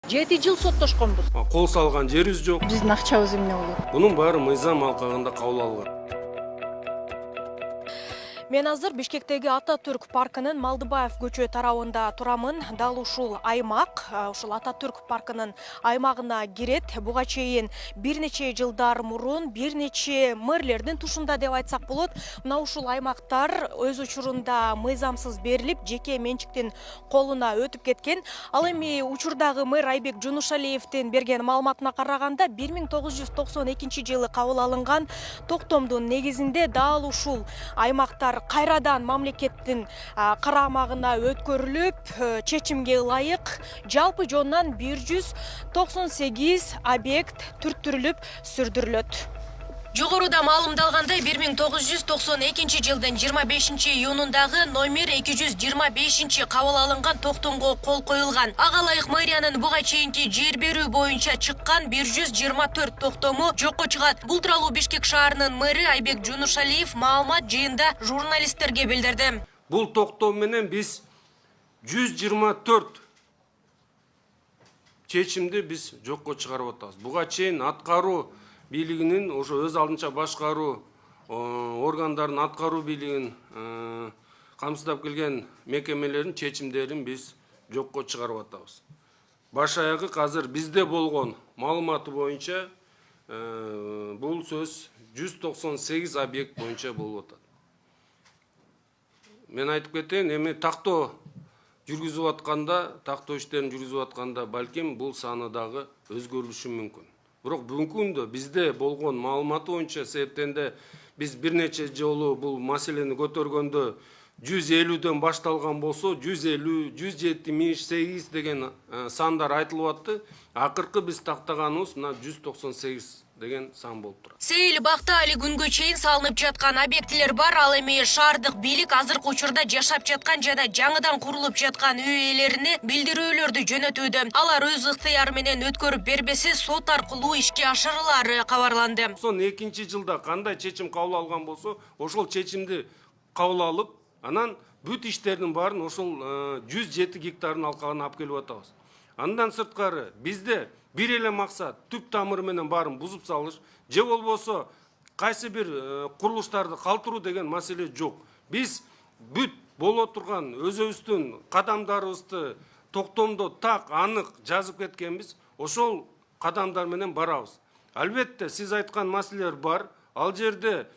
7 жыл соттошконбуз. Кол салган жерибиз жок. Биздин акчабыз эмне болот? Бунун баары мыйзам алкагында кабыл алынган. Мен азыр Бишкектеги Ататүрк паркынын Малдыбаев көчө тарабында турамын. Дал ушул аймак, ушул Ататүрк паркынын аймагына кирет. Буга чейин бир нече жылдар мурун бир нече мэрлердин тушунда деп айтсак болот. Мына ушул аймактар өз учурунда мыйзамсыз берилип, жеке менчиктин колуна өтүп кеткен. Ал эми учурдагы мэр Айбек Жунушалиевдин берген маалыматына караганда 1992 жылы кабыл алынган токтомдун негизинде дал ушул аймактар кайрадан мамлекеттин карамагына өткөрүлүп, чечимге ылайык жалпы жонунан 198 объект түрттүрүлүп сүрдүрүлөт. Жогоруда маалымдалгандай 1992 жылдын 25 июнундагы номер 225 кабыл алынган токтомго кол коюлган. Ага ылайык мэриянын буга чейинки жер берүү боюнча чыккан 124 токтому жокко чыгат. Бул тууралуу Бишкек шаарынын мэри Айбек Жунушалиев маалымат жыйында журналисттерге билдирди. Бул токтом менен биз 124 чечимди биз жокко чыгарып атабыз. Буга чейин аткаруу бийлигинин ошо өз алдынча башкаруу органдардын аткаруу бийлигин камсыздап келген мекемелердин чечимдерин биз жокко чыгарып атабыз. Баш аягы азыр бизде болгон маалыматы боюнча бул сөз 198 объект боюнча болуп атат. Мен айтып кетейин, эми тактоо жүргүзүп атканда, тактоо иштерин жүргүзүп атканда балким бул саны дагы өзгөрүлүшү мүмкүн. Бирок бүгүнкү күндө бизде болгон маалыматы боюнча себептенде биз бир нече жолу бул маселени көтөргөндө 150дөн башталган болсо 150, 178 деген сандар айтылып атты. Акыркы биз тактаганыбыз мына 198 деген сан болуп турат. Сейил бакта али күнгө чейин салынып жаткан объектилер бар. Ал эми шаардык бийлик азыркы учурда жашап жаткан жана жаңыдан курулуп жаткан үй ээлерине билдирүүлөрдү жөнөтүүдө. Алар өз ыктыяры менен өткөрүп бербесе, сот аркылуу ишке ашырылары кабарланды. 92 жылда кандай чечим кабыл алган болсо, ошол чечимди кабыл алып, анан бүт иштердин баарын ошол 107 гектардын алкагына алып келип атабыз. Андан сырткары бизде бир эле максат түп тамыры менен баарын бузуп салыш, же болбосо кайсы бир курулуштарды калтыруу деген маселе жок. Биз бүт боло турган өзүбүздүн кадамдарыбызды токтомдо так анык жазып кеткенбиз, ошол кадамдар менен барабыз. Албетте сиз айткан маселелер бар. Ал жерде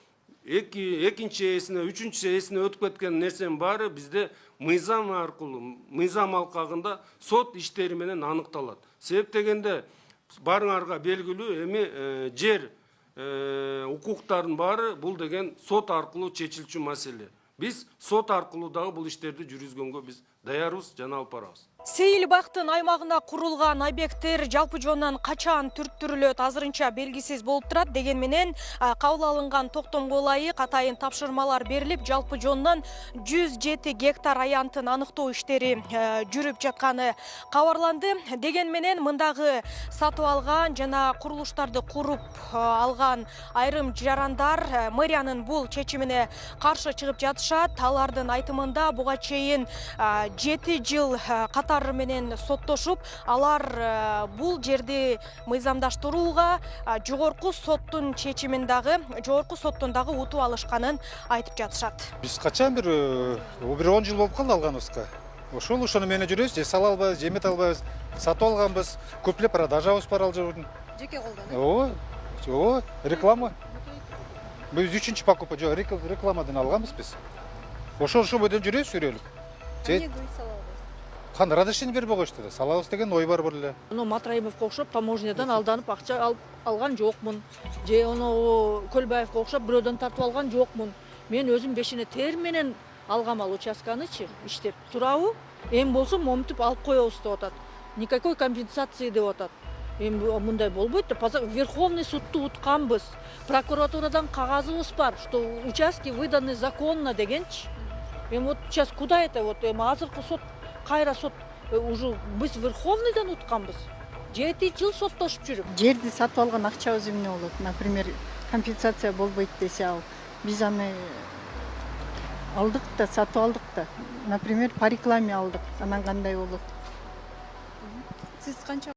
экинчи ээсине, үчүнчү ээсине өтүп кеткен нерсенин баары бизде мыйзам аркылуу, мыйзам алкагында сот иштери менен аныкталат. Себеп дегенде барыңарга белгилүү, эми жер укуктардын баары бул деген сот аркылуу чечилчү маселе. Биз сот аркылуу дагы бул иштерди жүргүзгөнгө биз даярбыз жана алып барабыз. Сейил бактын аймагына курулган объекттер жалпы жонунан качан түрттүрүлөт азырынча белгисиз болуп турат. Деген менен кабыл алынган токтомго ылайык атайын тапшырмалар берилип, жалпы жонунан 107 гектар аянтын аныктоо иштери жүрүп жатканы кабарланды. Деген менен мындагы сатып алган жана курулуштарды куруп алган айрым жарандар мэриянын бул чечимине каршы чыгып жатышат. Алардын айтымында буга чейин 7 жыл катар менен соттошуп, алар бул жерди мыйзамдаштырууга жогорку соттун чечимин дагы, жогорку соттон дагы утуп алышканын айтып жатышат. Биз качан бир 10 жыл болуп калды алганыбызга. Ошону менен жүрөбүз, же сала албайбыз, же эмет албайбыз. Сатып алганбыз, көплөп продажабыз бар ал жердин. Жеке колдон. Ооба, реклама. Биз 3-чү покупка, жок, рекламадан алганбыз биз. Ошо бойдон жүрөбүз, жүрөлүк. Эмне көй салабыз? Кандай разрешение бербей коюшту да, салабыз деген ой бар эле. Матраимовго окшоп таможнядан алданып акча алган жокмун. Же Көлбаевге окшоп бирөөдөн тартып алган жокмун. Мен өзүм бешине тер менен алгам ал участканычы, иштеп турабы? Эми болсо момтуп алып коебуз деп атат. Никакой компенсации деп атат. Эми мындай болбойт да, Верховный судту утканбыз. Прокуратурадан кагазыбыз бар, что участки выданы законно дегенчи. Эми вот сейчас куда это вот, эми азыркы сот кайра сот уже биз Верховныйдан утканбыз. 7 жыл соттошуп жүрүп. Жерди сатып алган акчабыз эмне болот? Например, компенсация болбойт десе ал. Биз аны алдык да, сатып алдык да. Например, по рекламе алдык. Анан кандай болот? Сиз канча